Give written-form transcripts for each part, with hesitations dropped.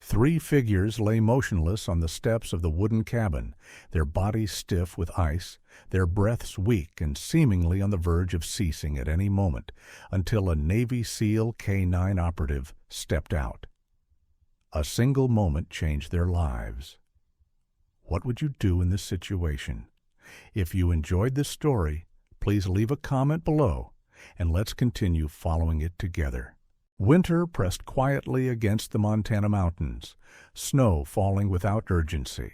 Three figures lay motionless on the steps of the wooden cabin, their bodies stiff with ice, their breaths weak and seemingly on the verge of ceasing at any moment, until a Navy SEAL K-9 operative stepped out. A single moment changed their lives. What would you do in this situation? If you enjoyed this story, please leave a comment below, and let's continue following it together. Winter pressed quietly against the Montana mountains, snow falling without urgency,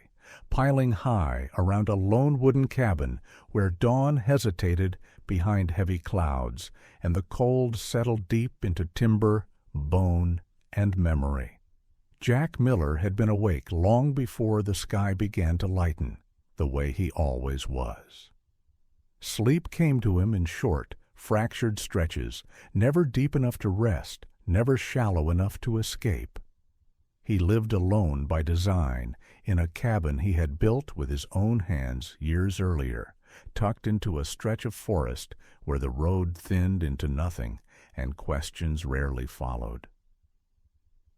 piling high around a lone wooden cabin where dawn hesitated behind heavy clouds, and the cold settled deep into timber, bone, and memory. Jack Miller had been awake long before the sky began to lighten, the way he always was. Sleep came to him in short, fractured stretches, never deep enough to rest, never shallow enough to escape. He lived alone by design in a cabin he had built with his own hands years earlier, tucked into a stretch of forest where the road thinned into nothing and questions rarely followed.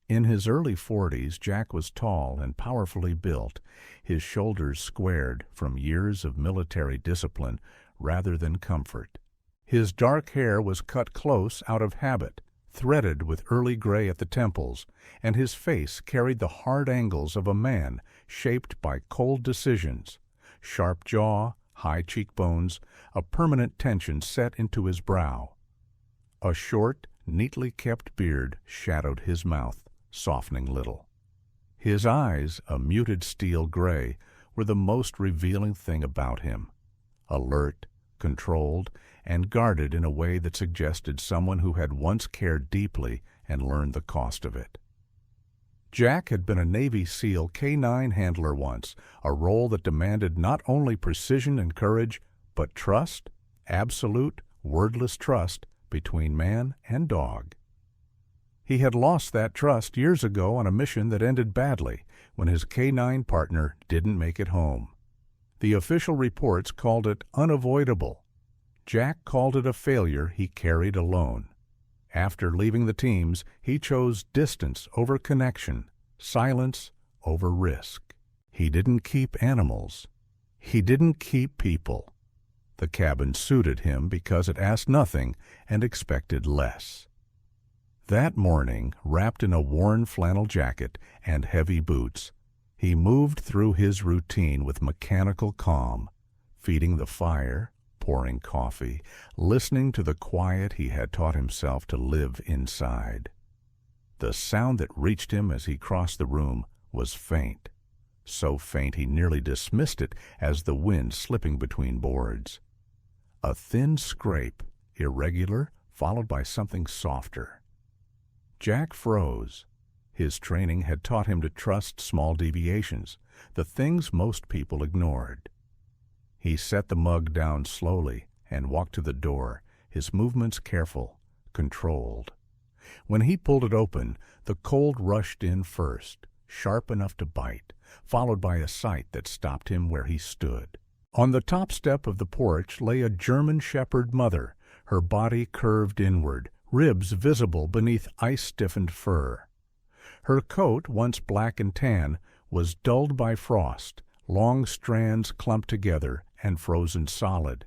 In his early 40s, Jack was tall and powerfully built, his shoulders squared from years of military discipline rather than comfort. His dark hair was cut close out of habit, threaded with early gray at the temples, and his face carried the hard angles of a man shaped by cold decisions, sharp jaw, high cheekbones, a permanent tension set into his brow. A short, neatly kept beard shadowed his mouth, softening little. His eyes, a muted steel gray, were the most revealing thing about him. Alert, controlled, and guarded in a way that suggested someone who had once cared deeply and learned the cost of it. Jack had been a Navy SEAL K-9 handler once, a role that demanded not only precision and courage, but trust, absolute, wordless trust between man and dog. He had lost that trust years ago on a mission that ended badly when his K-9 partner didn't make it home. The official reports called it unavoidable. Jack called it a failure he carried alone. After leaving the teams, he chose distance over connection, silence over risk. He didn't keep animals. He didn't keep people. The cabin suited him because it asked nothing and expected less. That morning, wrapped in a worn flannel jacket and heavy boots, he moved through his routine with mechanical calm, feeding the fire, pouring coffee, listening to the quiet he had taught himself to live inside. The sound that reached him as he crossed the room was faint, so faint he nearly dismissed it as the wind slipping between boards. A thin scrape, irregular, followed by something softer. Jack froze. His training had taught him to trust small deviations, the things most people ignored. He set the mug down slowly and walked to the door, his movements careful, controlled. When he pulled it open, the cold rushed in first, sharp enough to bite, followed by a sight that stopped him where he stood. On the top step of the porch lay a German shepherd mother, her body curved inward, ribs visible beneath ice-stiffened fur. Her coat, once black and tan, was dulled by frost, long strands clumped together and frozen solid.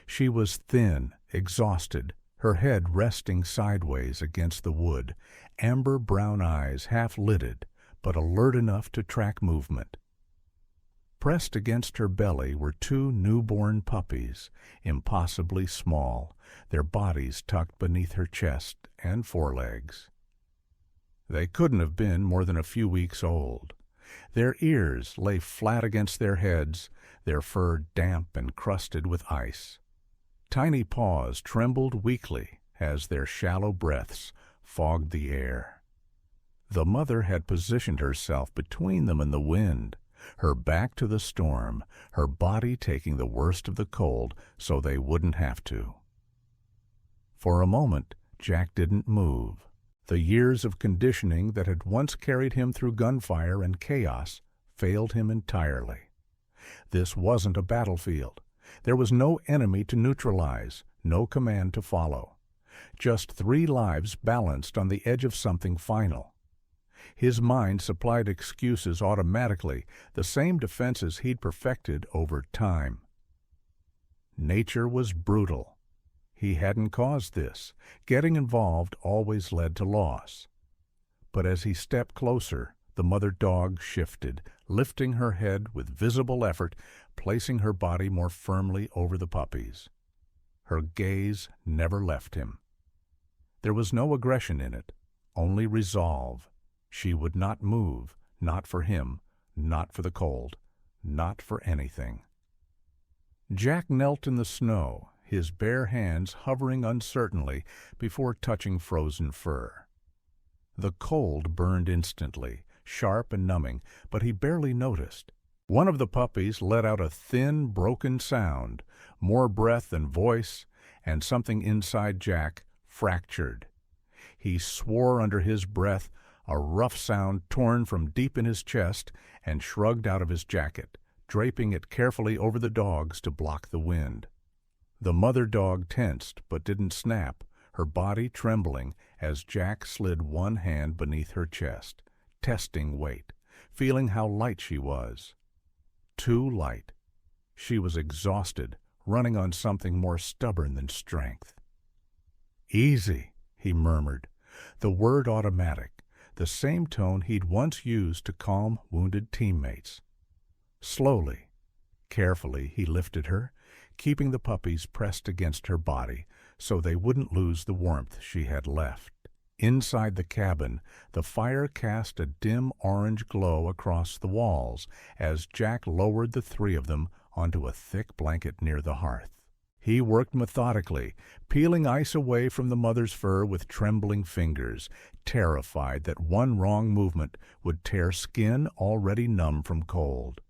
She was thin, exhausted, her head resting sideways against the wood, amber brown eyes half-lidded, but alert enough to track movement. Pressed against her belly were two newborn puppies, impossibly small, their bodies tucked beneath her chest and forelegs. They couldn't have been more than a few weeks old. Their ears lay flat against their heads, their fur damp and crusted with ice. Tiny paws trembled weakly as their shallow breaths fogged the air. The mother had positioned herself between them and the wind, her back to the storm, her body taking the worst of the cold so they wouldn't have to. For a moment, Jack didn't move. The years of conditioning that had once carried him through gunfire and chaos failed him entirely. This wasn't a battlefield. There was no enemy to neutralize, no command to follow. Just three lives balanced on the edge of something final. His mind supplied excuses automatically, the same defenses he'd perfected over time. Nature was brutal. He hadn't caused this. Getting involved always led to loss. But as he stepped closer, the mother dog shifted, lifting her head with visible effort, placing her body more firmly over the puppy's. Her gaze never left him. There was no aggression in it, only resolve. She would not move, not for him, not for the cold, not for anything. Jack knelt in the snow, his bare hands hovering uncertainly before touching frozen fur. The cold burned instantly, sharp and numbing, but he barely noticed. One of the puppies let out a thin, broken sound, more breath than voice, and something inside Jack fractured. He swore under his breath, a rough sound torn from deep in his chest, and shrugged out of his jacket, draping it carefully over the dogs to block the wind. The mother dog tensed but didn't snap, her body trembling as Jack slid one hand beneath her chest, testing weight, feeling how light she was. Too light. She was exhausted, running on something more stubborn than strength. "Easy," he murmured, the word automatic, the same tone he'd once used to calm wounded teammates. Slowly, carefully, he lifted her, keeping the puppies pressed against her body so they wouldn't lose the warmth she had left. Inside the cabin, the fire cast a dim orange glow across the walls as Jack lowered the three of them onto a thick blanket near the hearth. He worked methodically, peeling ice away from the mother's fur with trembling fingers, terrified that one wrong movement would tear skin already numb from cold.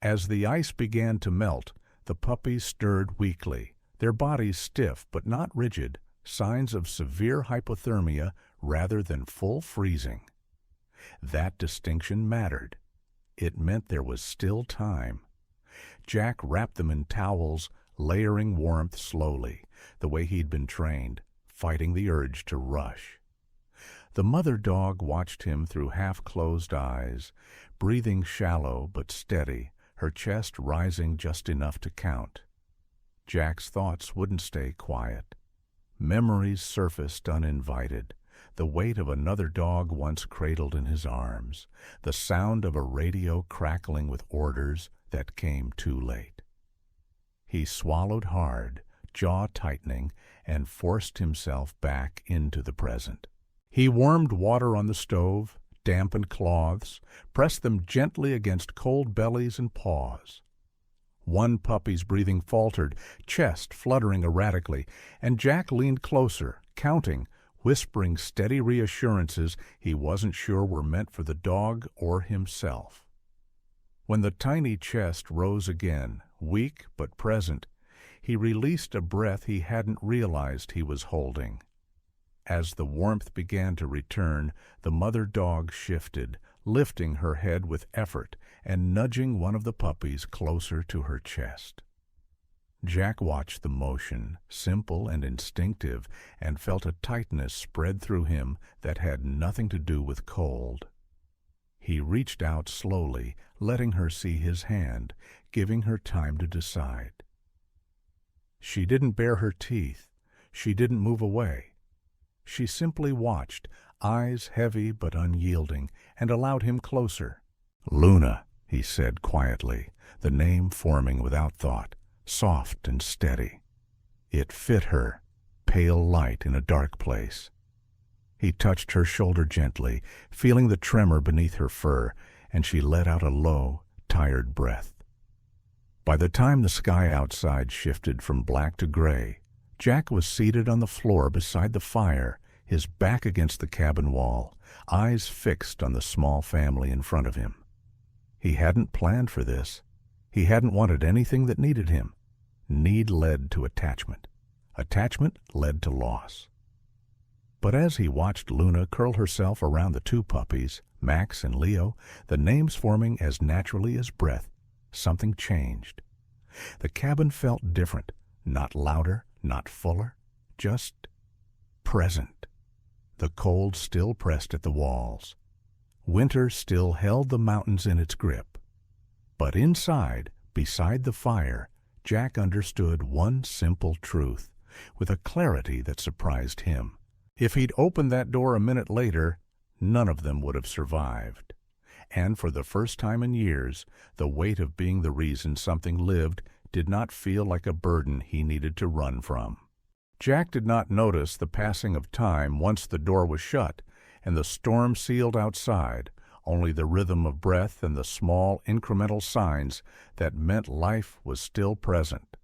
As the ice began to melt, the puppies stirred weakly, their bodies stiff but not rigid, signs of severe hypothermia rather than full freezing. That distinction mattered. It meant there was still time. Jack wrapped them in towels, layering warmth slowly, the way he'd been trained, fighting the urge to rush. The mother dog watched him through half-closed eyes, breathing shallow but steady, her chest rising just enough to count. Jack's thoughts wouldn't stay quiet. Memories surfaced uninvited, the weight of another dog once cradled in his arms, the sound of a radio crackling with orders that came too late. He swallowed hard, jaw tightening, and forced himself back into the present. He warmed water on the stove, dampened cloths, pressed them gently against cold bellies and paws. One puppy's breathing faltered, chest fluttering erratically, and Jack leaned closer, counting, whispering steady reassurances he wasn't sure were meant for the dog or himself. When the tiny chest rose again, weak but present, he released a breath he hadn't realized he was holding. As the warmth began to return, the mother dog shifted, lifting her head with effort and nudging one of the puppies closer to her chest. Jack watched the motion, simple and instinctive, and felt a tightness spread through him that had nothing to do with cold. He reached out slowly, letting her see his hand, giving her time to decide. She didn't bare her teeth. She didn't move away. She simply watched, eyes heavy but unyielding, and allowed him closer. "Luna," he said quietly, the name forming without thought, soft and steady. It fit her, pale light in a dark place. He touched her shoulder gently, feeling the tremor beneath her fur, and she let out a low, tired breath. By the time the sky outside shifted from black to gray, Jack was seated on the floor beside the fire, his back against the cabin wall, eyes fixed on the small family in front of him. He hadn't planned for this. He hadn't wanted anything that needed him. Need led to attachment. Attachment led to loss. But as he watched Luna curl herself around the two puppies, Max and Leo, the names forming as naturally as breath, something changed. The cabin felt different, not louder, not fuller, just present. The cold still pressed at the walls. Winter still held the mountains in its grip. But inside, beside the fire, Jack understood one simple truth, with a clarity that surprised him. If he'd opened that door a minute later, none of them would have survived. And for the first time in years, the weight of being the reason something lived did not feel like a burden he needed to run from. Jack did not notice the passing of time once the door was shut and the storm sealed outside, only the rhythm of breath and the small incremental signs that meant life was still present.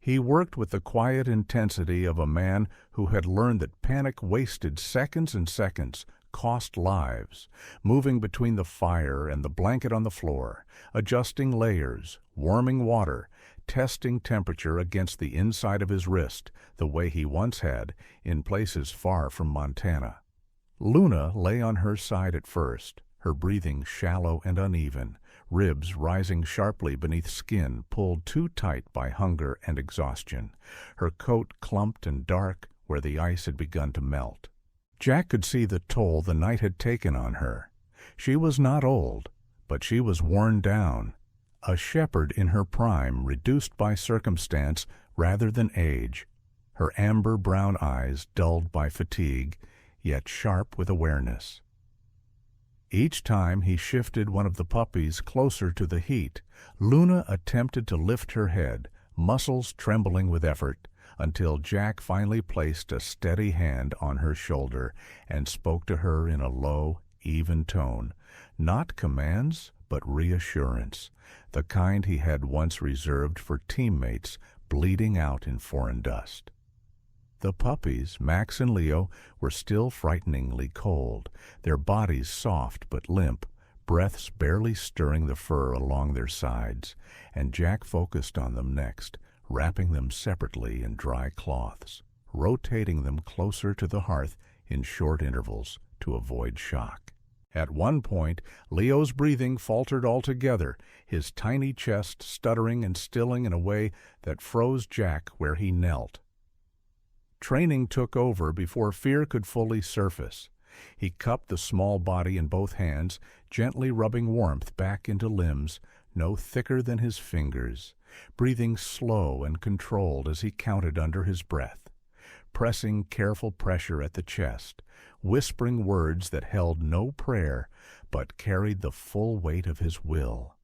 He worked with the quiet intensity of a man who had learned that panic wasted seconds and seconds, cost lives, moving between the fire and the blanket on the floor, adjusting layers, warming water, testing temperature against the inside of his wrist, the way he once had in places far from Montana. Luna lay on her side at first, her breathing shallow and uneven, ribs rising sharply beneath skin pulled too tight by hunger and exhaustion, her coat clumped and dark where the ice had begun to melt. Jack could see the toll the night had taken on her. She was not old, but she was worn down, a shepherd in her prime, reduced by circumstance rather than age, her amber-brown eyes dulled by fatigue, yet sharp with awareness. Each time he shifted one of the puppies closer to the heat, Luna attempted to lift her head, muscles trembling with effort, until Jack finally placed a steady hand on her shoulder and spoke to her in a low, even tone, not commands but reassurance, the kind he had once reserved for teammates bleeding out in foreign dust. The puppies, Max and Leo, were still frighteningly cold, their bodies soft but limp, breaths barely stirring the fur along their sides, and Jack focused on them next, wrapping them separately in dry cloths, rotating them closer to the hearth in short intervals to avoid shock. At one point, Leo's breathing faltered altogether, his tiny chest stuttering and stilling in a way that froze Jack where he knelt. Training took over before fear could fully surface. He cupped the small body in both hands, gently rubbing warmth back into limbs no thicker than his fingers, breathing slow and controlled as he counted under his breath, pressing careful pressure at the chest, whispering words that held no prayer but carried the full weight of his will.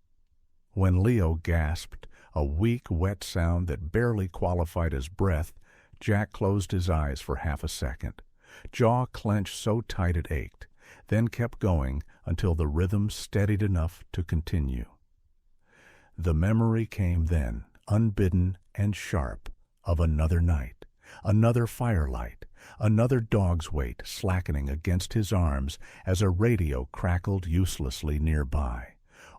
When Leo gasped, a weak, wet sound that barely qualified as breath, Jack closed his eyes for half a second, jaw clenched so tight it ached, then kept going until the rhythm steadied enough to continue. The memory came then, unbidden and sharp, of another night, another firelight, another dog's weight slackening against his arms as a radio crackled uselessly nearby,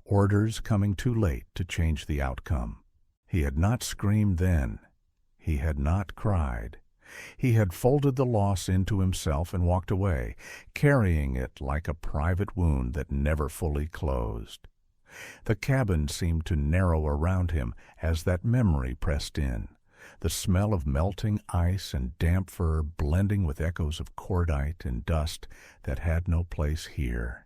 orders coming too late to change the outcome. He had not screamed then. He had not cried. He had folded the loss into himself and walked away, carrying it like a private wound that never fully closed. The cabin seemed to narrow around him as that memory pressed in, the smell of melting ice and damp fur blending with echoes of cordite and dust that had no place here.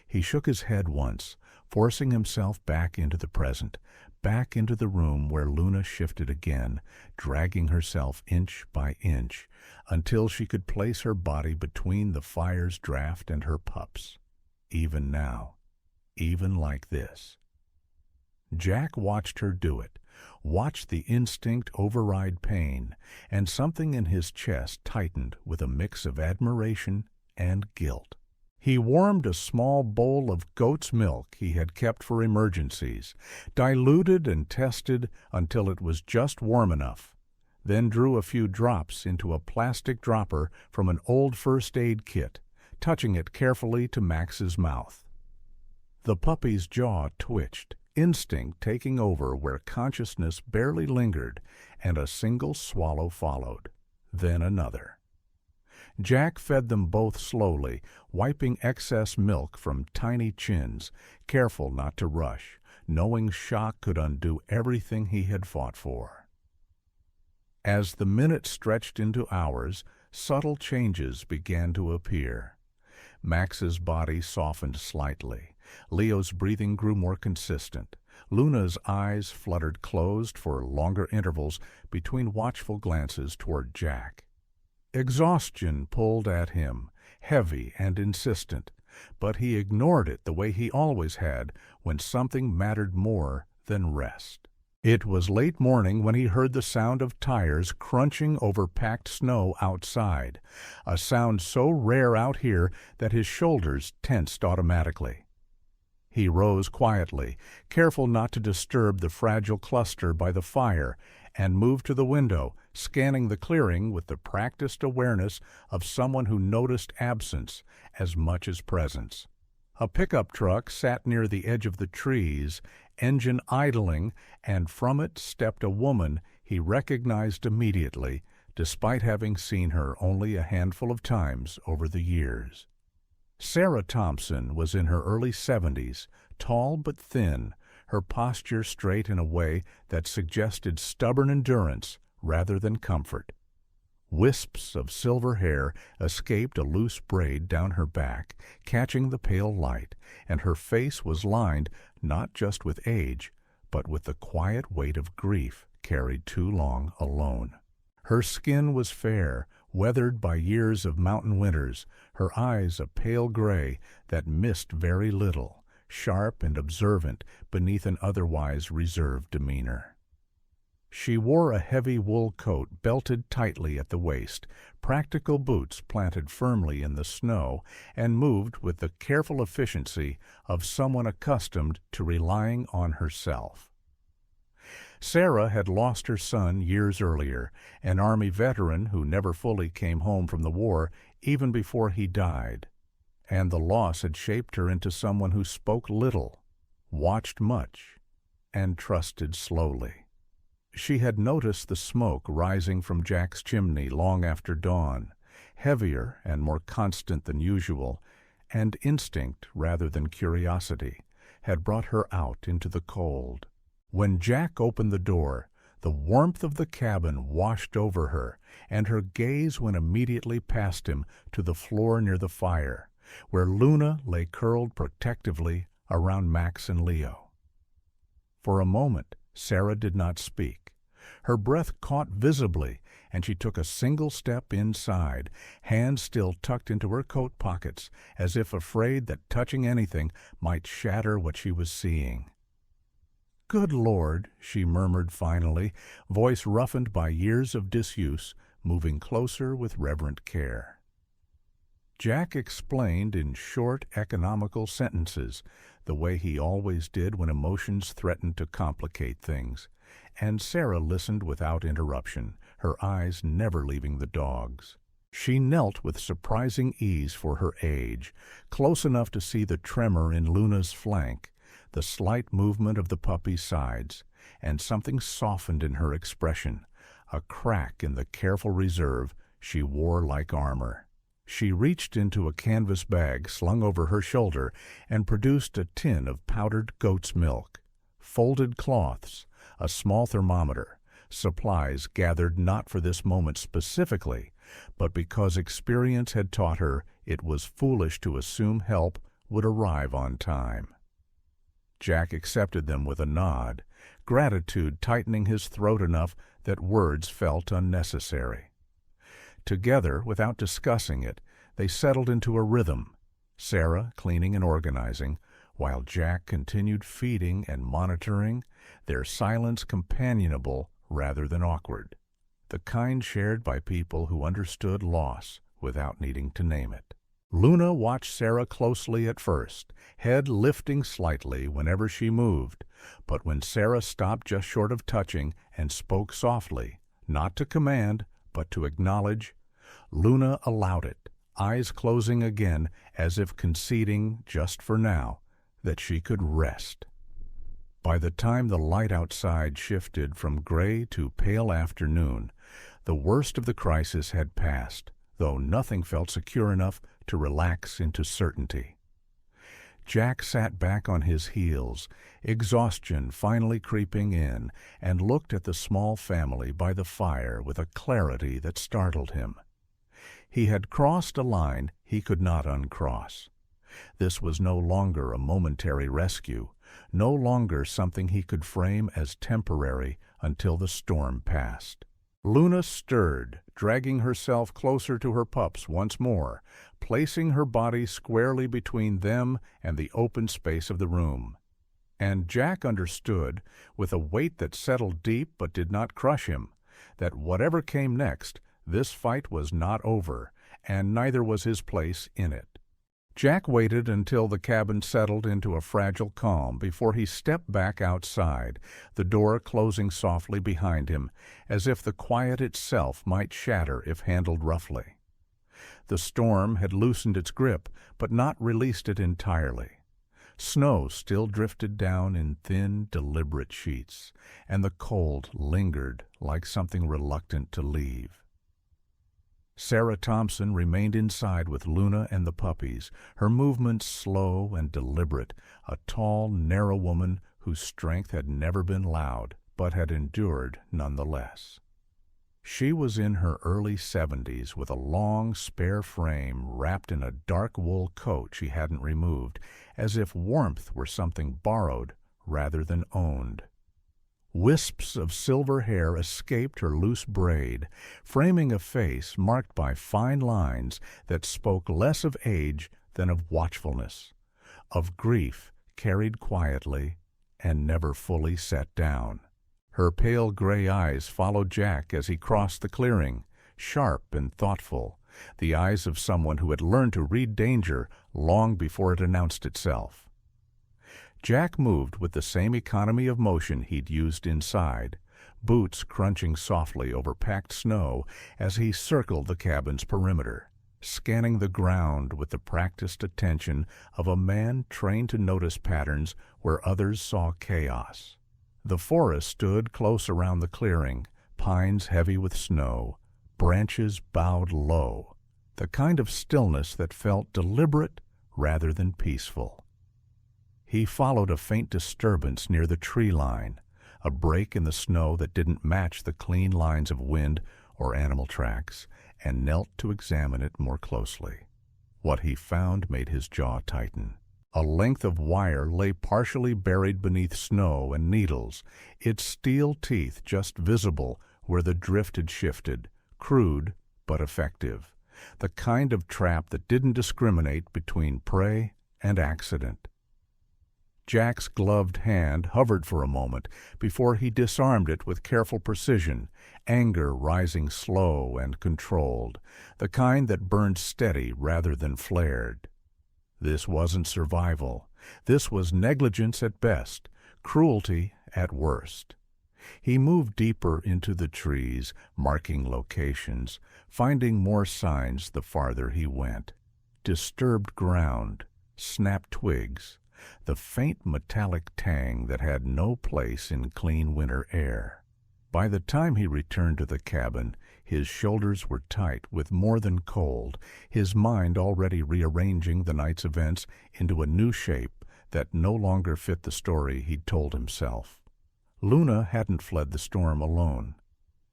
He shook his head once, forcing himself back into the present, back into the room where Luna shifted again, dragging herself inch by inch, until she could place her body between the fire's draft and her pups. Even now, even like this. Jack watched her do it, watched the instinct override pain, and something in his chest tightened with a mix of admiration and guilt. He warmed a small bowl of goat's milk he had kept for emergencies, diluted and tested until it was just warm enough, then drew a few drops into a plastic dropper from an old first aid kit, touching it carefully to Max's mouth. The puppy's jaw twitched, instinct taking over where consciousness barely lingered, and a single swallow followed, then another. Jack fed them both slowly, wiping excess milk from tiny chins, careful not to rush, knowing shock could undo everything he had fought for. As the minutes stretched into hours, subtle changes began to appear. Max's body softened slightly. Leo's breathing grew more consistent. Luna's eyes fluttered closed for longer intervals between watchful glances toward Jack. Exhaustion pulled at him, heavy and insistent, but he ignored it the way he always had when something mattered more than rest. It was late morning when he heard the sound of tires crunching over packed snow outside, a sound so rare out here that his shoulders tensed automatically. He rose quietly, careful not to disturb the fragile cluster by the fire, and moved to the window, scanning the clearing with the practiced awareness of someone who noticed absence as much as presence. A pickup truck sat near the edge of the trees, engine idling, and from it stepped a woman he recognized immediately, despite having seen her only a handful of times over the years. Sarah Thompson was in her early 70s, tall but thin, her posture straight in a way that suggested stubborn endurance rather than comfort. Wisps of silver hair escaped a loose braid down her back, catching the pale light, and her face was lined not just with age, but with the quiet weight of grief carried too long alone. Her skin was fair, weathered by years of mountain winters, her eyes a pale gray that missed very little, sharp and observant beneath an otherwise reserved demeanor. She wore a heavy wool coat belted tightly at the waist, practical boots planted firmly in the snow, and moved with the careful efficiency of someone accustomed to relying on herself. Sarah had lost her son years earlier, an Army veteran who never fully came home from the war even before he died, and the loss had shaped her into someone who spoke little, watched much, and trusted slowly. She had noticed the smoke rising from Jack's chimney long after dawn, heavier and more constant than usual, and instinct rather than curiosity had brought her out into the cold. When Jack opened the door, the warmth of the cabin washed over her, and her gaze went immediately past him to the floor near the fire, where Luna lay curled protectively around Max and Leo. For a moment, Sarah did not speak. Her breath caught visibly, and she took a single step inside, hands still tucked into her coat pockets, as if afraid that touching anything might shatter what she was seeing. "Good Lord," she murmured finally, voice roughened by years of disuse, moving closer with reverent care. Jack explained in short, economical sentences, the way he always did when emotions threatened to complicate things, and Sarah listened without interruption, her eyes never leaving the dogs. She knelt with surprising ease for her age, close enough to see the tremor in Luna's flank, the slight movement of the puppy's sides, and something softened in her expression, a crack in the careful reserve she wore like armor. She reached into a canvas bag slung over her shoulder and produced a tin of powdered goat's milk, folded cloths, a small thermometer, supplies gathered not for this moment specifically, but because experience had taught her it was foolish to assume help would arrive on time. Jack accepted them with a nod, gratitude tightening his throat enough that words felt unnecessary. Together, without discussing it, they settled into a rhythm, Sarah cleaning and organizing, while Jack continued feeding and monitoring, their silence companionable rather than awkward, the kind shared by people who understood loss without needing to name it. Luna watched Sarah closely at first, head lifting slightly whenever she moved, but when Sarah stopped just short of touching and spoke softly, not to command, but to acknowledge, Luna allowed it, eyes closing again as if conceding, just for now, that she could rest. By the time the light outside shifted from gray to pale afternoon, the worst of the crisis had passed, though nothing felt secure enough to relax into certainty. Jack sat back on his heels, exhaustion finally creeping in, and looked at the small family by the fire with a clarity that startled him. He had crossed a line he could not uncross. This was no longer a momentary rescue, no longer something he could frame as temporary until the storm passed. Luna stirred, dragging herself closer to her pups once more, placing her body squarely between them and the open space of the room. And Jack understood, with a weight that settled deep but did not crush him, that whatever came next, this fight was not over, and neither was his place in it. Jack waited until the cabin settled into a fragile calm before he stepped back outside, the door closing softly behind him, as if the quiet itself might shatter if handled roughly. The storm had loosened its grip, but not released it entirely. Snow still drifted down in thin, deliberate sheets, and the cold lingered like something reluctant to leave. Sarah Thompson remained inside with Luna and the puppies, her movements slow and deliberate, a tall, narrow woman whose strength had never been loud, but had endured nonetheless. She was in her early 70s with a long, spare frame wrapped in a dark wool coat she hadn't removed, as if warmth were something borrowed rather than owned. Wisps of silver hair escaped her loose braid, framing a face marked by fine lines that spoke less of age than of watchfulness, of grief carried quietly and never fully set down. Her pale gray eyes followed Jack as he crossed the clearing, sharp and thoughtful, the eyes of someone who had learned to read danger long before it announced itself. Jack moved with the same economy of motion he'd used inside, boots crunching softly over packed snow as he circled the cabin's perimeter, scanning the ground with the practiced attention of a man trained to notice patterns where others saw chaos. The forest stood close around the clearing, pines heavy with snow, branches bowed low, the kind of stillness that felt deliberate rather than peaceful. He followed a faint disturbance near the tree line, a break in the snow that didn't match the clean lines of wind or animal tracks, and knelt to examine it more closely. What he found made his jaw tighten. A length of wire lay partially buried beneath snow and needles, its steel teeth just visible where the drift had shifted, crude but effective, the kind of trap that didn't discriminate between prey and accident. Jack's gloved hand hovered for a moment before he disarmed it with careful precision, anger rising slow and controlled, the kind that burned steady rather than flared. This wasn't survival. This was negligence at best, cruelty at worst. He moved deeper into the trees, marking locations, finding more signs the farther he went. Disturbed ground, snapped twigs, the faint metallic tang that had no place in clean winter air. By the time he returned to the cabin, his shoulders were tight with more than cold, his mind already rearranging the night's events into a new shape that no longer fit the story he'd told himself. Luna hadn't fled the storm alone.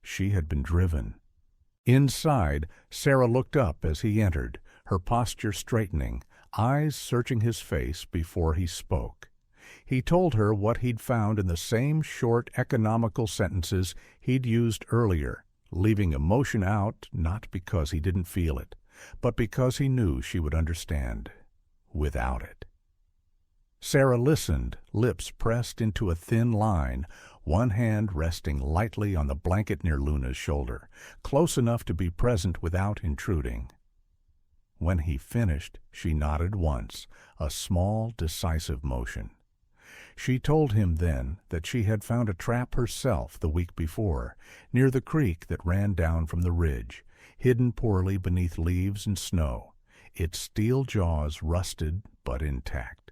She had been driven. Inside, Sarah looked up as he entered, her posture straightening, eyes searching his face before he spoke. He told her what he'd found in the same short, economical sentences he'd used earlier, leaving emotion out not because he didn't feel it, but because he knew she would understand without it. Sarah listened, lips pressed into a thin line, one hand resting lightly on the blanket near Luna's shoulder, close enough to be present without intruding. When he finished, she nodded once, a small, decisive motion. She told him then that she had found a trap herself the week before, near the creek that ran down from the ridge, hidden poorly beneath leaves and snow, its steel jaws rusted but intact.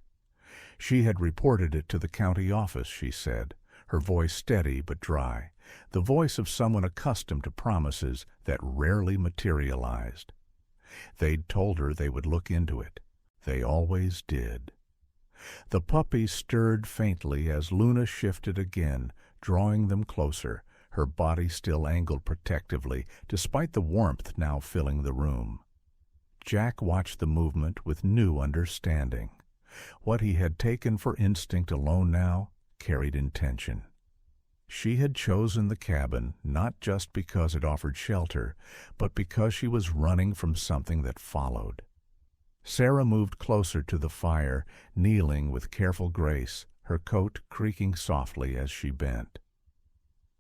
She had reported it to the county office, she said, her voice steady but dry, the voice of someone accustomed to promises that rarely materialized. They'd told her they would look into it. They always did. The puppies stirred faintly as Luna shifted again, drawing them closer, her body still angled protectively, despite the warmth now filling the room. Jack watched the movement with new understanding. What he had taken for instinct alone now carried intention. She had chosen the cabin not just because it offered shelter, but because she was running from something that followed. Sarah moved closer to the fire, kneeling with careful grace, her coat creaking softly as she bent.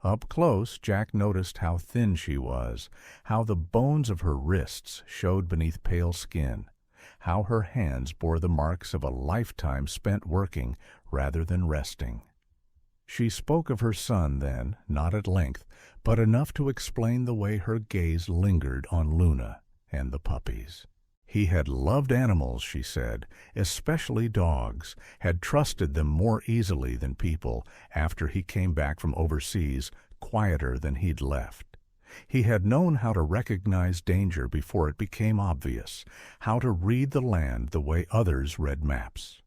Up close, Jack noticed how thin she was, how the bones of her wrists showed beneath pale skin, how her hands bore the marks of a lifetime spent working rather than resting. She spoke of her son then, not at length, but enough to explain the way her gaze lingered on Luna and the puppies. He had loved animals, she said, especially dogs, had trusted them more easily than people after he came back from overseas, quieter than he'd left. He had known how to recognize danger before it became obvious, how to read the land the way others read maps.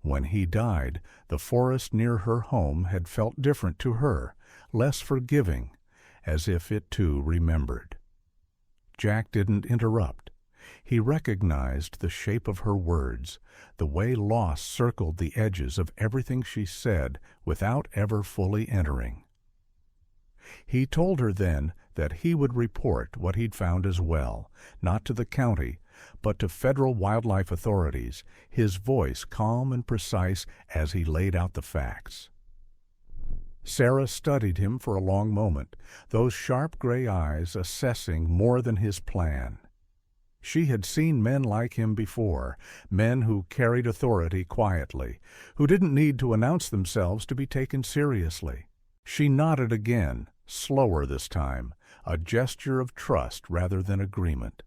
When he died, the forest near her home had felt different to her, less forgiving, as if it too remembered. Jack didn't interrupt. He recognized the shape of her words, the way loss circled the edges of everything she said without ever fully entering. He told her then that he would report what he'd found as well, not to the county, but to federal wildlife authorities, his voice calm and precise as he laid out the facts. Sarah studied him for a long moment, those sharp gray eyes assessing more than his plan. She had seen men like him before, men who carried authority quietly, who didn't need to announce themselves to be taken seriously. She nodded again, slower this time, a gesture of trust rather than agreement.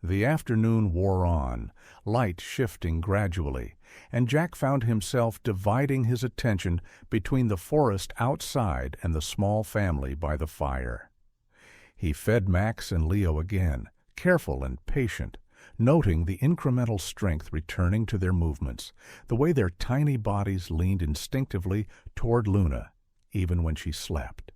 The afternoon wore on, light shifting gradually, and Jack found himself dividing his attention between the forest outside and the small family by the fire. He fed Max and Leo again, careful and patient, noting the incremental strength returning to their movements, the way their tiny bodies leaned instinctively toward Luna, even when she slept.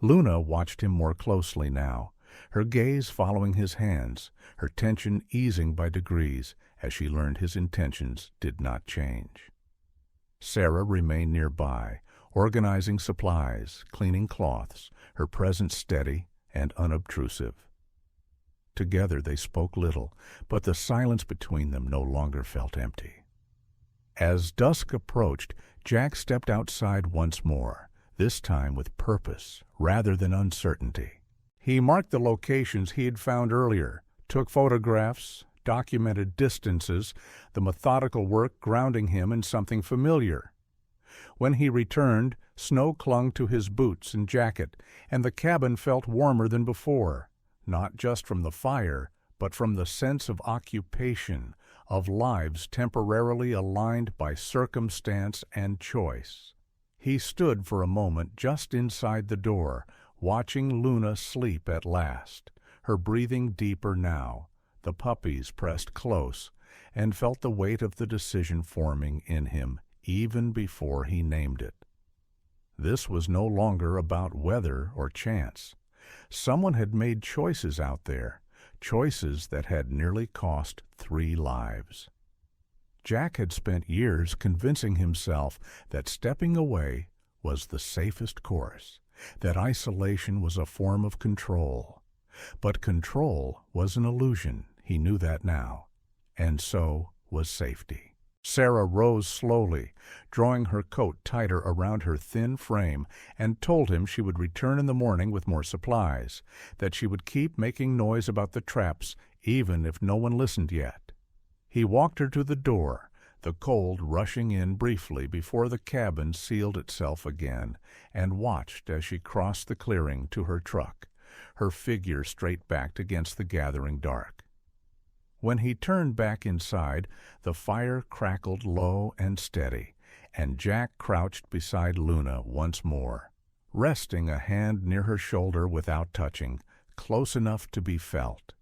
Luna watched him more closely now, her gaze following his hands, her tension easing by degrees as she learned his intentions did not change. Sarah remained nearby, organizing supplies, cleaning cloths, her presence steady and unobtrusive. Together they spoke little, but the silence between them no longer felt empty. As dusk approached, Jack stepped outside once more, this time with purpose rather than uncertainty. He marked the locations he had found earlier, took photographs, documented distances, the methodical work grounding him in something familiar. When he returned, snow clung to his boots and jacket, and the cabin felt warmer than before, not just from the fire, but from the sense of occupation, of lives temporarily aligned by circumstance and choice. He stood for a moment just inside the door, watching Luna sleep at last, her breathing deeper now, the puppies pressed close, and felt the weight of the decision forming in him even before he named it. This was no longer about weather or chance. Someone had made choices out there, choices that had nearly cost 3 lives. Jack had spent years convincing himself that stepping away was the safest course, that isolation was a form of control. But control was an illusion, he knew that now, and so was safety. Sarah rose slowly, drawing her coat tighter around her thin frame, and told him she would return in the morning with more supplies, that she would keep making noise about the traps even if no one listened yet. He walked her to the door, the cold rushing in briefly before the cabin sealed itself again, and watched as she crossed the clearing to her truck, her figure straight-backed against the gathering dark. When he turned back inside, the fire crackled low and steady, and Jack crouched beside Luna once more, resting a hand near her shoulder without touching, close enough to be felt.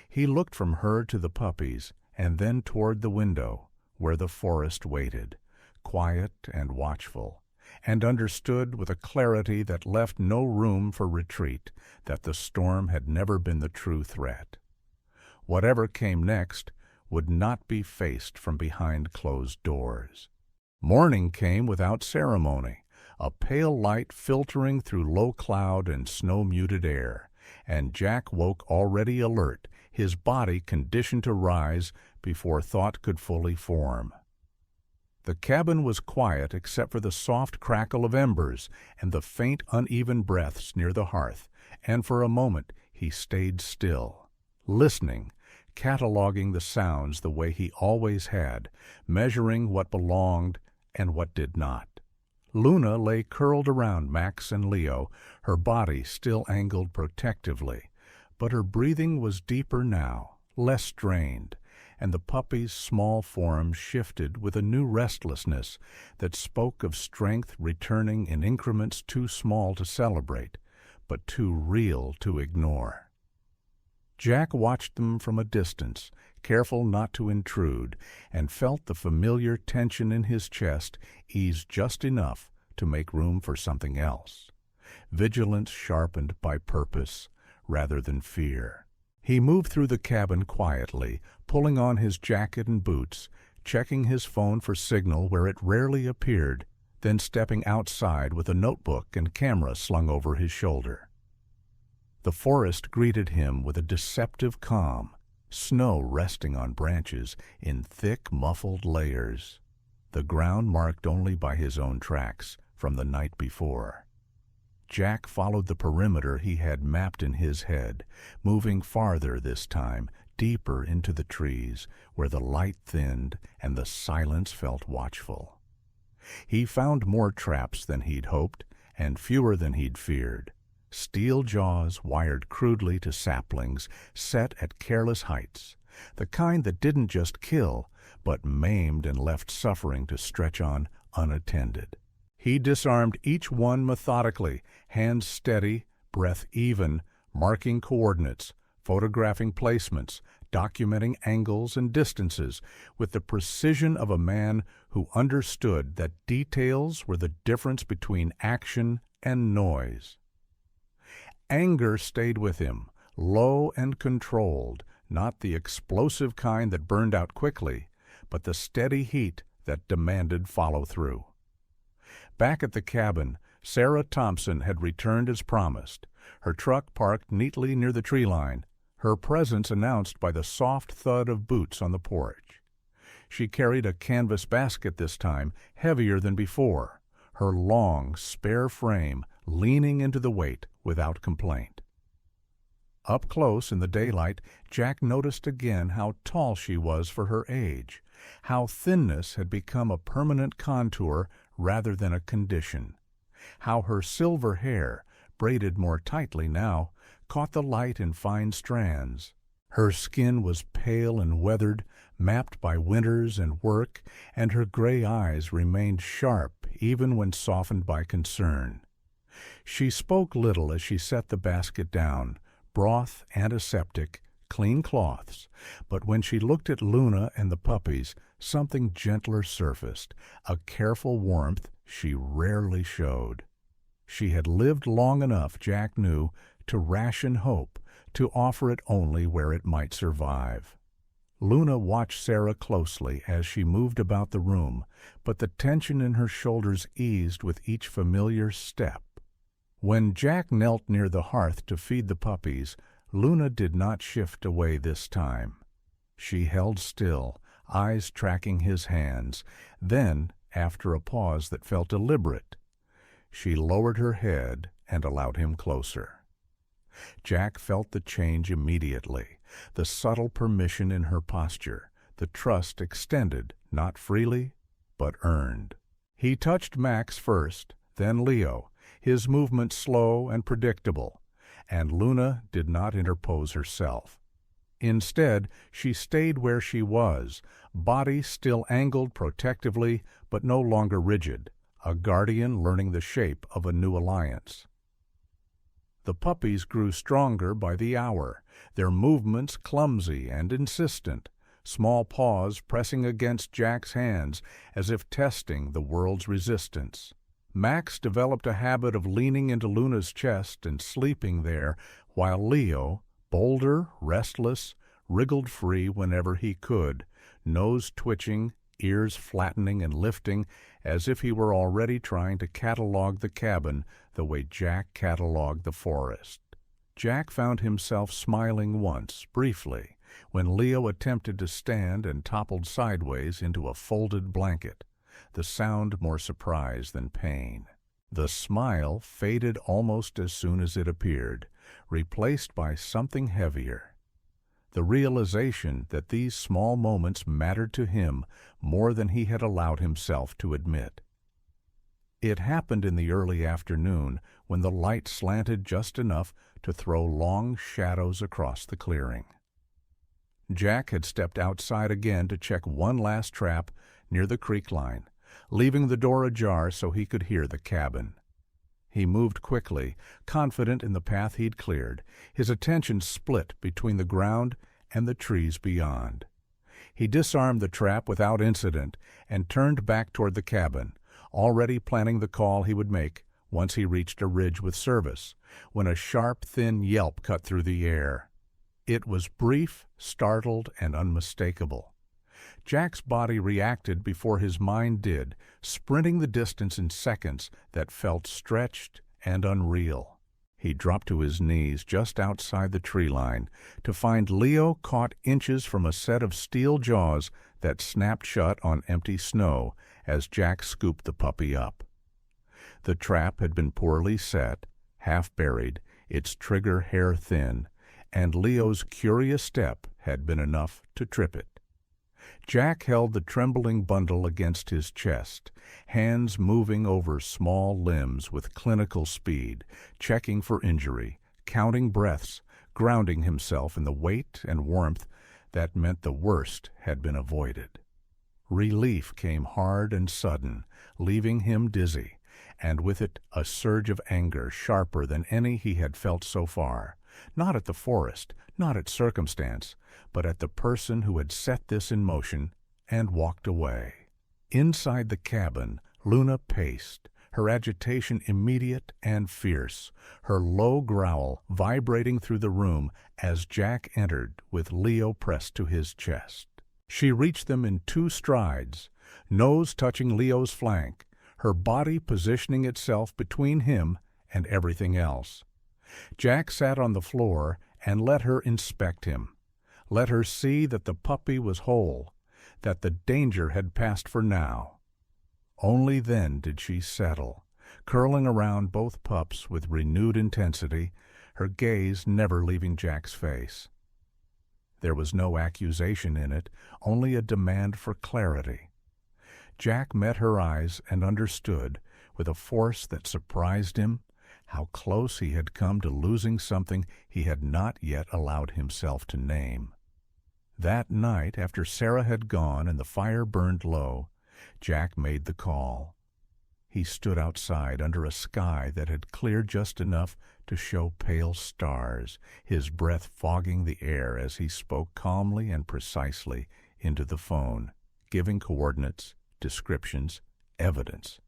He looked from her to the puppies, and then toward the window, where the forest waited, quiet and watchful, and understood with a clarity that left no room for retreat that the storm had never been the true threat. Whatever came next would not be faced from behind closed doors. Morning came without ceremony, a pale light filtering through low cloud and snow-muted air, and Jack woke already alert, his body conditioned to rise before thought could fully form. The cabin was quiet except for the soft crackle of embers and the faint, uneven breaths near the hearth, and for a moment he stayed still, listening, cataloging the sounds the way he always had, measuring what belonged and what did not. Luna lay curled around Max and Leo, her body still angled protectively, but her breathing was deeper now, less strained, and the puppy's small form shifted with a new restlessness that spoke of strength returning in increments too small to celebrate, but too real to ignore. Jack watched them from a distance, careful not to intrude, and felt the familiar tension in his chest ease just enough to make room for something else. Vigilance sharpened by purpose rather than fear. He moved through the cabin quietly, pulling on his jacket and boots, checking his phone for signal where it rarely appeared, then stepping outside with a notebook and camera slung over his shoulder. The forest greeted him with a deceptive calm, snow resting on branches in thick, muffled layers, the ground marked only by his own tracks from the night before. Jack followed the perimeter he had mapped in his head, moving farther this time, deeper into the trees, where the light thinned and the silence felt watchful. He found more traps than he'd hoped, and fewer than he'd feared. Steel jaws wired crudely to saplings, set at careless heights, the kind that didn't just kill, but maimed and left suffering to stretch on unattended. He disarmed each one methodically, hands steady, breath even, marking coordinates, photographing placements, documenting angles and distances, with the precision of a man who understood that details were the difference between action and noise. Anger stayed with him, low and controlled, not the explosive kind that burned out quickly, but the steady heat that demanded follow-through. Back at the cabin, Sarah Thompson had returned as promised, her truck parked neatly near the tree line, her presence announced by the soft thud of boots on the porch. She carried a canvas basket this time, heavier than before, her long, spare frame leaning into the weight without complaint. Up close in the daylight, Jack noticed again how tall she was for her age, how thinness had become a permanent contour rather than a condition, how her silver hair, braided more tightly now, caught the light in fine strands. Her skin was pale and weathered, mapped by winters and work, and her gray eyes remained sharp even when softened by concern. She spoke little as she set the basket down, broth, antiseptic, clean cloths, but when she looked at Luna and the puppies, something gentler surfaced, a careful warmth she rarely showed. She had lived long enough, Jack knew, to ration hope, to offer it only where it might survive. Luna watched Sarah closely as she moved about the room, but the tension in her shoulders eased with each familiar step. When Jack knelt near the hearth to feed the puppies, Luna did not shift away this time. She held still, eyes tracking his hands. Then, after a pause that felt deliberate, she lowered her head and allowed him closer. Jack felt the change immediately, the subtle permission in her posture, the trust extended, not freely, but earned. He touched Max first, then Leo, his movement slow and predictable, and Luna did not interpose herself. Instead, she stayed where she was, body still angled protectively, but no longer rigid, a guardian learning the shape of a new alliance. The puppies grew stronger by the hour, their movements clumsy and insistent, small paws pressing against Jack's hands as if testing the world's resistance. Max developed a habit of leaning into Luna's chest and sleeping there, while Leo, bolder, restless, wriggled free whenever he could, nose twitching, ears flattening and lifting, as if he were already trying to catalog the cabin the way Jack cataloged the forest. Jack found himself smiling once, briefly, when Leo attempted to stand and toppled sideways into a folded blanket, the sound more surprise than pain. The smile faded almost as soon as it appeared, replaced by something heavier. The realization that these small moments mattered to him more than he had allowed himself to admit. It happened in the early afternoon when the light slanted just enough to throw long shadows across the clearing. Jack had stepped outside again to check one last trap near the creek line, leaving the door ajar so he could hear the cabin. He moved quickly, confident in the path he'd cleared, his attention split between the ground and the trees beyond. He disarmed the trap without incident and turned back toward the cabin, already planning the call he would make once he reached a ridge with service, when a sharp, thin yelp cut through the air. It was brief, startled, and unmistakable. Jack's body reacted before his mind did, sprinting the distance in seconds that felt stretched and unreal. He dropped to his knees just outside the tree line to find Leo caught inches from a set of steel jaws that snapped shut on empty snow as Jack scooped the puppy up. The trap had been poorly set, half buried, its trigger hair-thin, and Leo's curious step had been enough to trip it. Jack held the trembling bundle against his chest, hands moving over small limbs with clinical speed, checking for injury, counting breaths, grounding himself in the weight and warmth that meant the worst had been avoided. Relief came hard and sudden, leaving him dizzy, and with it a surge of anger sharper than any he had felt so far, not at the forest, not at circumstance, but at the person who had set this in motion and walked away. Inside the cabin, Luna paced, her agitation immediate and fierce, her low growl vibrating through the room as Jack entered with Leo pressed to his chest. She reached them in 2 strides, nose touching Leo's flank, her body positioning itself between him and everything else. Jack sat on the floor and let her inspect him, let her see that the puppy was whole, that the danger had passed for now. Only then did she settle, curling around both pups with renewed intensity, her gaze never leaving Jack's face. There was no accusation in it, only a demand for clarity. Jack met her eyes and understood, with a force that surprised him, how close he had come to losing something he had not yet allowed himself to name. That night, after Sarah had gone and the fire burned low, Jack made the call. He stood outside under a sky that had cleared just enough to show pale stars, his breath fogging the air as he spoke calmly and precisely into the phone, giving coordinates, descriptions, evidence.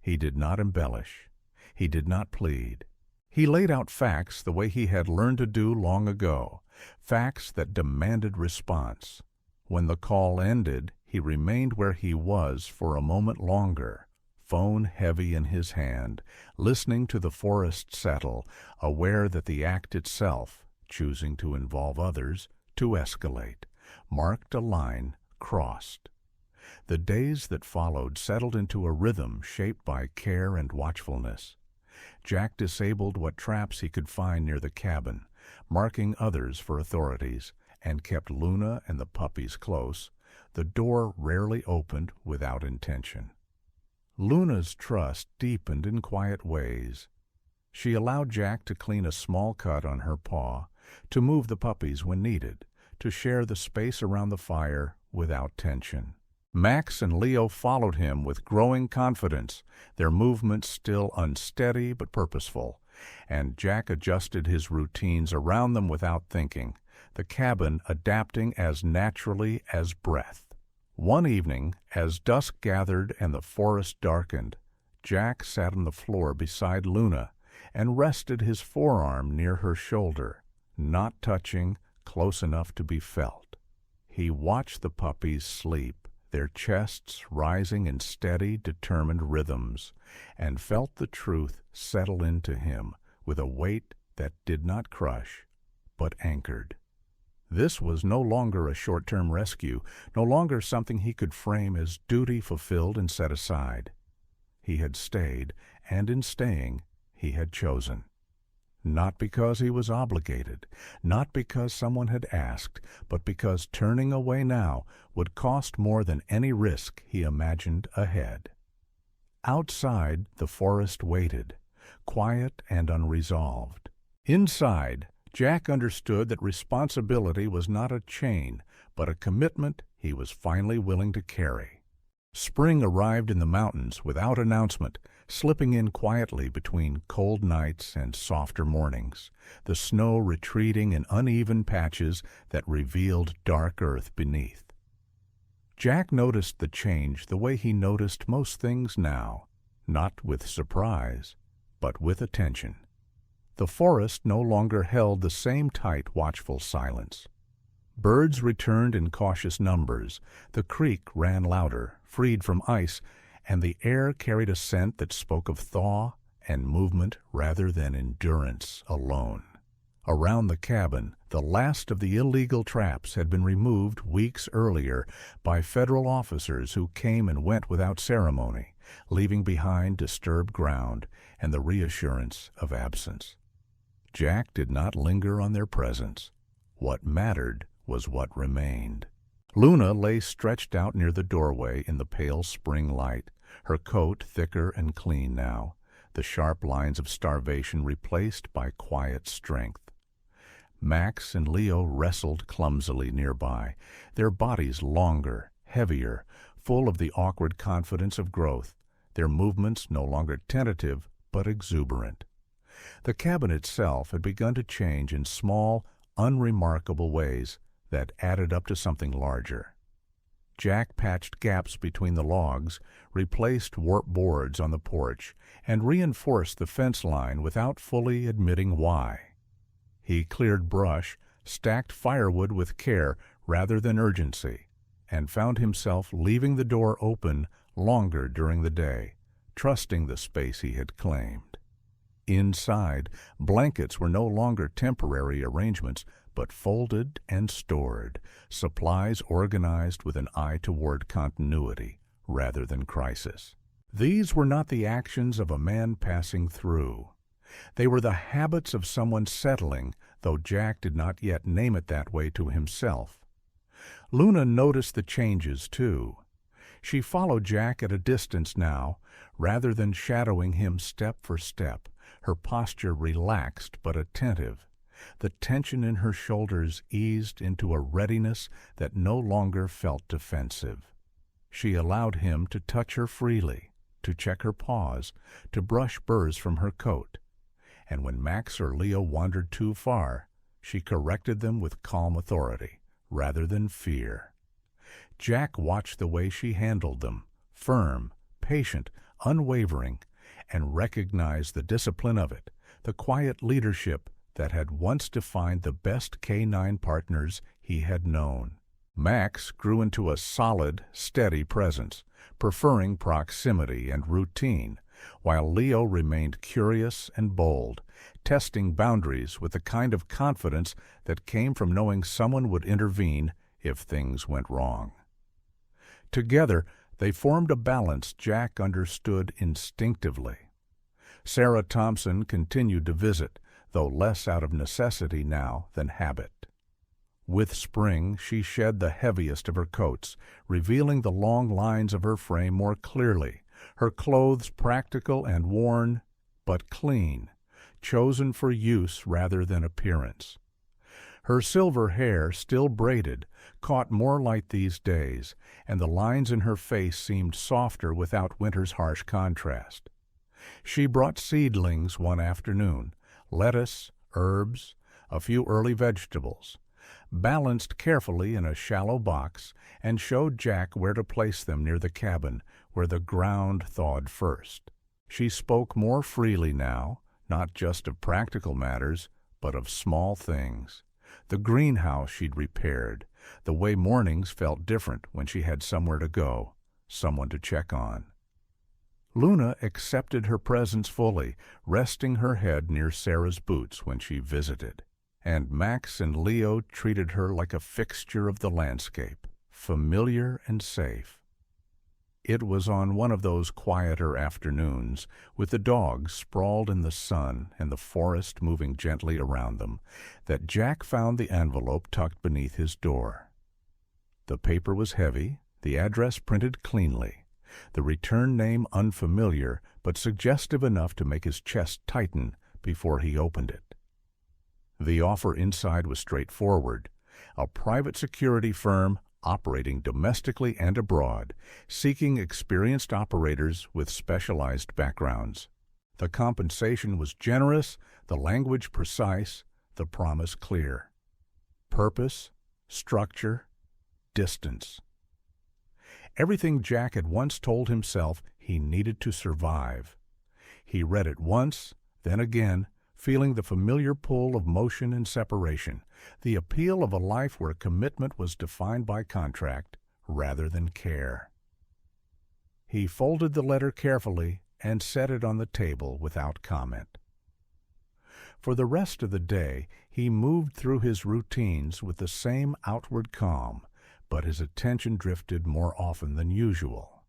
He did not embellish. He did not plead. He laid out facts the way he had learned to do long ago, facts that demanded response. When the call ended, he remained where he was for a moment longer, phone heavy in his hand, listening to the forest settle, aware that the act itself, choosing to involve others, to escalate, marked a line crossed. The days that followed settled into a rhythm shaped by care and watchfulness. Jack disabled what traps he could find near the cabin, marking others for authorities, and kept Luna and the puppies close, the door rarely opened without intention. Luna's trust deepened in quiet ways. She allowed Jack to clean a small cut on her paw, to move the puppies when needed, to share the space around the fire without tension. Max and Leo followed him with growing confidence, their movements still unsteady but purposeful, and Jack adjusted his routines around them without thinking, the cabin adapting as naturally as breath. One evening, as dusk gathered and the forest darkened, Jack sat on the floor beside Luna and rested his forearm near her shoulder, not touching, close enough to be felt. He watched the puppies sleep, their chests rising in steady, determined rhythms, and felt the truth settle into him with a weight that did not crush, but anchored. This was no longer a short-term rescue, no longer something he could frame as duty fulfilled and set aside. He had stayed, and in staying, he had chosen. Not because he was obligated, not because someone had asked, but because turning away now would cost more than any risk he imagined ahead. Outside, the forest waited, quiet and unresolved. Inside, Jack understood that responsibility was not a chain, but a commitment he was finally willing to carry. Spring arrived in the mountains without announcement, slipping in quietly between cold nights and softer mornings, the snow retreating in uneven patches that revealed dark earth beneath. Jack noticed the change the way he noticed most things now, not with surprise, but with attention. The forest no longer held the same tight, watchful silence. Birds returned in cautious numbers, the creek ran louder, freed from ice, and the air carried a scent that spoke of thaw and movement rather than endurance alone. Around the cabin, the last of the illegal traps had been removed weeks earlier by federal officers who came and went without ceremony, leaving behind disturbed ground and the reassurance of absence. Jack did not linger on their presence. What mattered was what remained. Luna lay stretched out near the doorway in the pale spring light, her coat thicker and clean now, the sharp lines of starvation replaced by quiet strength. Max and Leo wrestled clumsily nearby, their bodies longer, heavier, full of the awkward confidence of growth, their movements no longer tentative but exuberant. The cabin itself had begun to change in small, unremarkable ways that added up to something larger. Jack patched gaps between the logs, replaced warped boards on the porch, and reinforced the fence line without fully admitting why. He cleared brush, stacked firewood with care rather than urgency, and found himself leaving the door open longer during the day, trusting the space he had claimed. Inside, blankets were no longer temporary arrangements, but folded and stored, supplies organized with an eye toward continuity rather than crisis. These were not the actions of a man passing through. They were the habits of someone settling, though Jack did not yet name it that way to himself. Luna noticed the changes, too. She followed Jack at a distance now, rather than shadowing him step for step, her posture relaxed but attentive. The tension in her shoulders eased into a readiness that no longer felt defensive. She allowed him to touch her freely, to check her paws, to brush burrs from her coat. And when Max or Leo wandered too far, she corrected them with calm authority, rather than fear. Jack watched the way she handled them, firm, patient, unwavering, and recognized the discipline of it, the quiet leadership that had once defined the best canine partners he had known. Max grew into a solid, steady presence, preferring proximity and routine, while Leo remained curious and bold, testing boundaries with the kind of confidence that came from knowing someone would intervene if things went wrong. Together, they formed a balance Jack understood instinctively. Sarah Thompson continued to visit, though less out of necessity now than habit. With spring, she shed the heaviest of her coats, revealing the long lines of her frame more clearly, her clothes practical and worn, but clean, chosen for use rather than appearance. Her silver hair, still braided, caught more light these days, and the lines in her face seemed softer without winter's harsh contrast. She brought seedlings one afternoon, lettuce, herbs, a few early vegetables, balanced carefully in a shallow box, and showed Jack where to place them near the cabin, where the ground thawed first. She spoke more freely now, not just of practical matters, but of small things, the greenhouse she'd repaired, the way mornings felt different when she had somewhere to go, someone to check on. Luna accepted her presence fully, resting her head near Sarah's boots when she visited. And Max and Leo treated her like a fixture of the landscape, familiar and safe. It was on one of those quieter afternoons, with the dogs sprawled in the sun and the forest moving gently around them, that Jack found the envelope tucked beneath his door. The paper was heavy, the address printed cleanly, the return name unfamiliar but suggestive enough to make his chest tighten before he opened it. The offer inside was straightforward: a private security firm operating domestically and abroad, seeking experienced operators with specialized backgrounds. The compensation was generous, the language precise, the promise clear. Purpose, structure, distance. Everything Jack had once told himself he needed to survive. He read it once, then again, feeling the familiar pull of motion and separation, the appeal of a life where commitment was defined by contract rather than care. He folded the letter carefully and set it on the table without comment. For the rest of the day, he moved through his routines with the same outward calm, but his attention drifted more often than usual.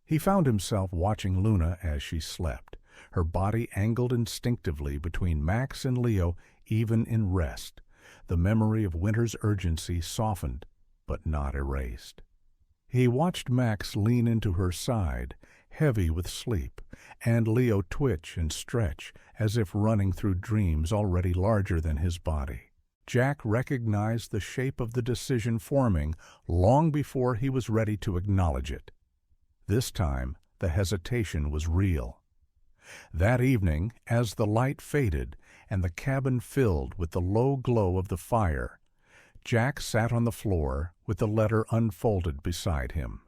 He found himself watching Luna as she slept, her body angled instinctively between Max and Leo even in rest. The memory of winter's urgency softened, but not erased. He watched Max lean into her side, heavy with sleep, and Leo twitch and stretch as if running through dreams already larger than his body. Jack recognized the shape of the decision forming long before he was ready to acknowledge it. This time, the hesitation was real. That evening, as the light faded and the cabin filled with the low glow of the fire, Jack sat on the floor with the letter unfolded beside him.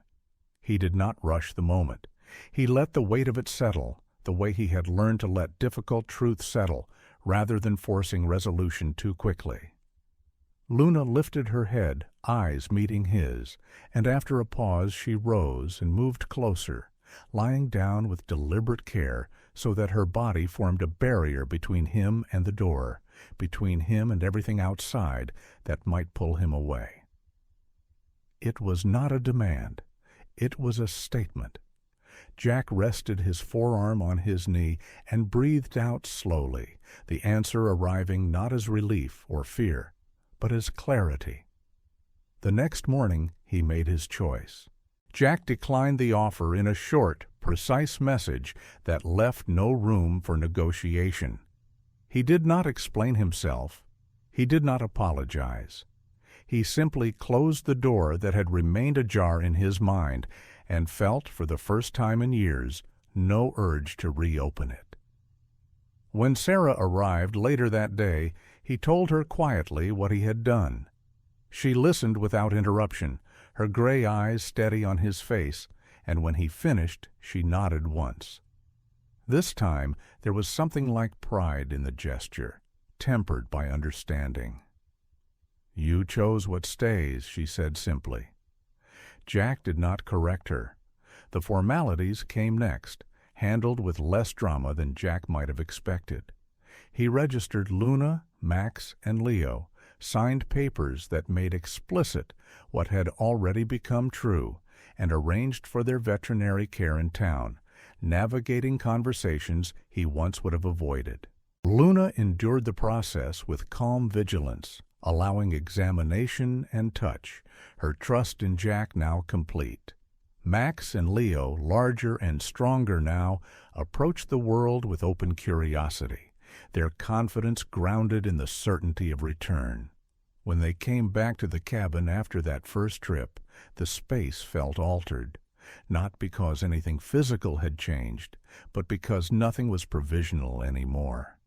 He did not rush the moment. He let the weight of it settle, the way he had learned to let difficult truth settle, rather than forcing resolution too quickly. Luna lifted her head, eyes meeting his, and after a pause she rose and moved closer, lying down with deliberate care so that her body formed a barrier between him and the door, between him and everything outside that might pull him away. It was not a demand. It was a statement. Jack rested his forearm on his knee and breathed out slowly, the answer arriving not as relief or fear, but as clarity. The next morning he made his choice. Jack declined the offer in a short, precise message that left no room for negotiation. He did not explain himself. He did not apologize. He simply closed the door that had remained ajar in his mind and felt, for the first time in years, no urge to reopen it. When Sarah arrived later that day, he told her quietly what he had done. She listened without interruption, her gray eyes steady on his face, and when he finished, she nodded once. This time there was something like pride in the gesture, tempered by understanding. "You chose what stays," she said simply. Jack did not correct her. The formalities came next, handled with less drama than Jack might have expected. He registered Luna, Max, and Leo, signed papers that made explicit what had already become true, and arranged for their veterinary care in town, navigating conversations he once would have avoided. Luna endured the process with calm vigilance, allowing examination and touch, her trust in Jack now complete. Max and Leo, larger and stronger now, approached the world with open curiosity, their confidence grounded in the certainty of return. When they came back to the cabin after that first trip, the space felt altered, not because anything physical had changed, but because nothing was provisional anymore.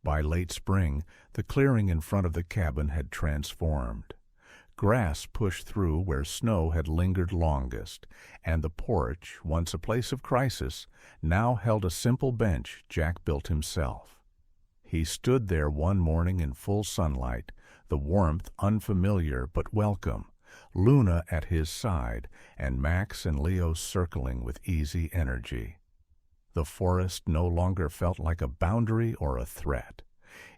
By late spring, the clearing in front of the cabin had transformed. Grass pushed through where snow had lingered longest, and the porch, once a place of crisis, now held a simple bench Jack built himself. He stood there one morning in full sunlight, the warmth unfamiliar but welcome, Luna at his side, and Max and Leo circling with easy energy. The forest no longer felt like a boundary or a threat.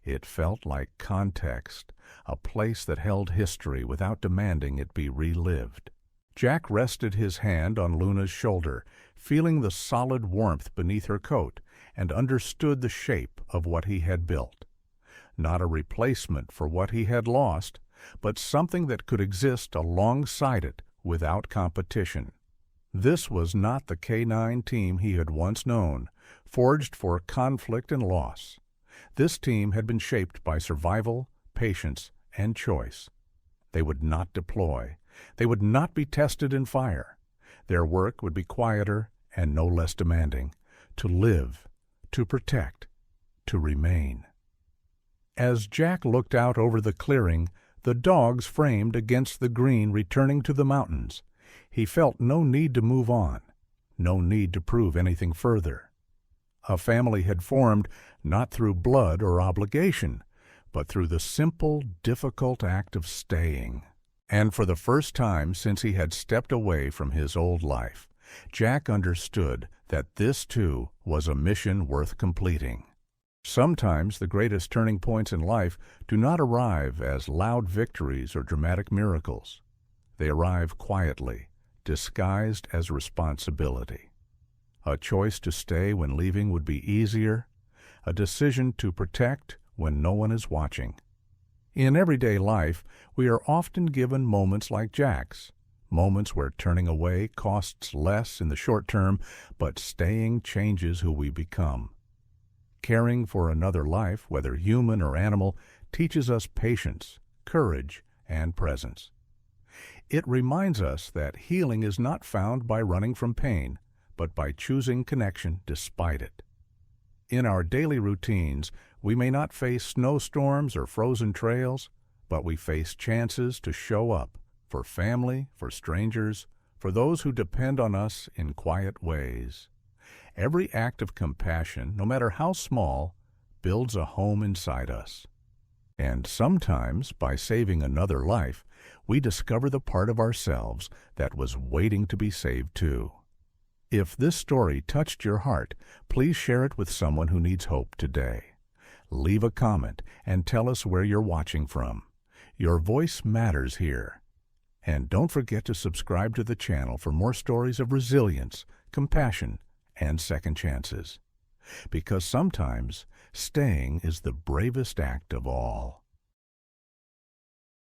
It felt like context, a place that held history without demanding it be relived. Jack rested his hand on Luna's shoulder, feeling the solid warmth beneath her coat, and understood the shape of what he had built. Not a replacement for what he had lost, but something that could exist alongside it without competition. This was not the K9 team he had once known, forged for conflict and loss. This team had been shaped by survival, patience, and choice. They would not deploy. They would not be tested in fire. Their work would be quieter and no less demanding, to live, to protect, to remain. As Jack looked out over the clearing, the dogs framed against the green returning to the mountains. He felt no need to move on, no need to prove anything further. A family had formed not through blood or obligation, but through the simple, difficult act of staying. And for the first time since he had stepped away from his old life, Jack understood that this, too, was a mission worth completing. Sometimes the greatest turning points in life do not arrive as loud victories or dramatic miracles. They arrive quietly, disguised as responsibility. A choice to stay when leaving would be easier, a decision to protect when no one is watching. In everyday life, we are often given moments like Jack's, moments where turning away costs less in the short term, but staying changes who we become. Caring for another life, whether human or animal, teaches us patience, courage, and presence. It reminds us that healing is not found by running from pain, but by choosing connection despite it. In our daily routines, we may not face snowstorms or frozen trails, but we face chances to show up for family, for strangers, for those who depend on us in quiet ways. Every act of compassion, no matter how small, builds a home inside us. And sometimes, by saving another life, we discover the part of ourselves that was waiting to be saved too. If this story touched your heart, please share it with someone who needs hope today. Leave a comment and tell us where you're watching from. Your voice matters here. And don't forget to subscribe to the channel for more stories of resilience, compassion, and second chances. Because sometimes staying is the bravest act of all.